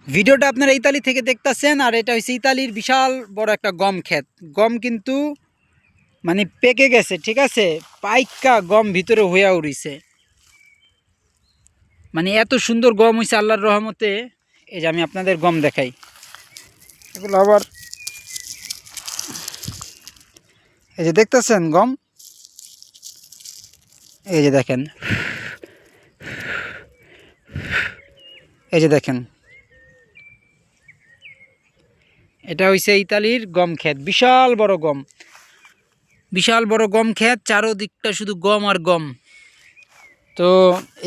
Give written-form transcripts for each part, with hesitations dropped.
ভিডিওটা আপনারা ইতালি থেকে দেখতেছেন, আর এটা হচ্ছে ইতালির বিশাল বড় একটা গম ক্ষেত। গম কিন্তু মানে পেকে গেছে, ঠিক আছে, পাইকা গম ভিতরে হইয়া উড়িছে। মানে এত সুন্দর গম হয়েছে আল্লাহর রহমতে। এই যে আমি আপনাদের গম দেখাই, এগুলো আবার এই যে দেখতেছেন গম, এই যে দেখেন, এই যে দেখেন, এটা হইছে ইতালির গম ক্ষেত। বিশাল বড় গম, বিশাল বড় গম ক্ষেত, চারোদিকটা শুধু গম আর গম। তো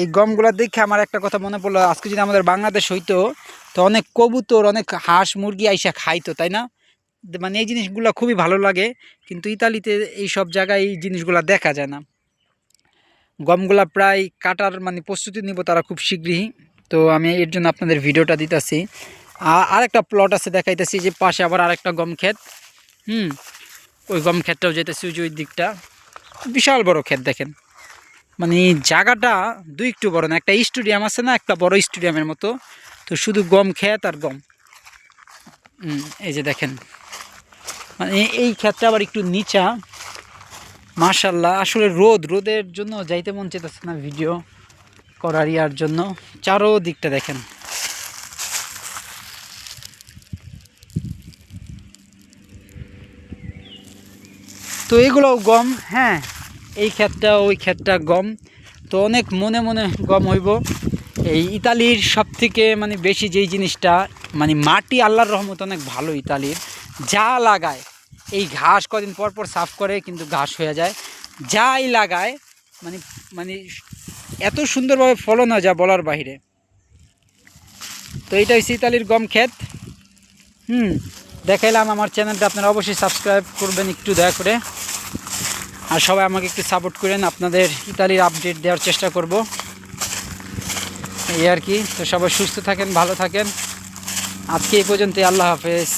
এই গমগুলা দেখে আমার একটা কথা মনে পড়লো, আজকে যদি আমাদের বাংলাদেশ হইতো তো অনেক কবুতর, অনেক হাঁস মুরগি আইসা খাইতো, তাই না? মানে এই জিনিসগুলো খুবই ভালো লাগে, কিন্তু ইতালিতে এই সব জায়গায় এই জিনিসগুলো দেখা যায় না। গমগুলা প্রায় কাটার মানে প্রস্তুতি নিব তারা খুব শীঘ্রই। তো আমি এর জন্য আপনাদের ভিডিওটা দিতেছি। আরেকটা প্লট আছে দেখাইতেছি, যে পাশে আবার আরেকটা গম ক্ষেত। ওই গম ক্ষেতটাও যেতেছি, ওই দিকটা বিশাল বড় ক্ষেত দেখেন। মানে জায়গাটা দুই একটু বড় না, একটা স্টেডিয়াম আছে না, একটা বড় স্টেডিয়ামের মতো। তো শুধু গম ক্ষেত আর গম। এই যে দেখেন, মানে এই ক্ষেতটা আবার একটু নিচা। মাশাল্লাহ, আসলে রোদের জন্য যাইতে মন চাইতেছে না ভিডিও করার ইয়ার জন্য। চারোদিকটা দেখেন। তো এগুলোও গম, হ্যাঁ, এই ক্ষেতটা ওই ক্ষেতটা গম। তো অনেক মনে মনে গম হইব। এই ইতালির সব থেকে মানে বেশি যেই জিনিসটা, মানে মাটি আল্লাহর রহমত অনেক ভালো ইতালির। যা লাগায়, এই ঘাস কদিন পর পর সাফ করে কিন্তু ঘাস হয়ে যায়, যাই লাগায় মানে মানে এত সুন্দরভাবে ফলন হয় যা বলার বাইরে। তো এইটা হচ্ছে ইতালির গম ক্ষেত। দেখাইলাম। আমার চ্যানেলটা আপনারা অবশ্যই সাবস্ক্রাইব করবেন একটু দয়া করে, আর সবাই আমাকে একটু সাপোর্ট করেন। আপনাদের ইতালির আপডেট দেওয়ার চেষ্টা করব, এই আর কি। তো সবাই সুস্থ থাকেন, ভালো থাকেন। আজকে এই পর্যন্তই, আল্লাহ হাফেজ।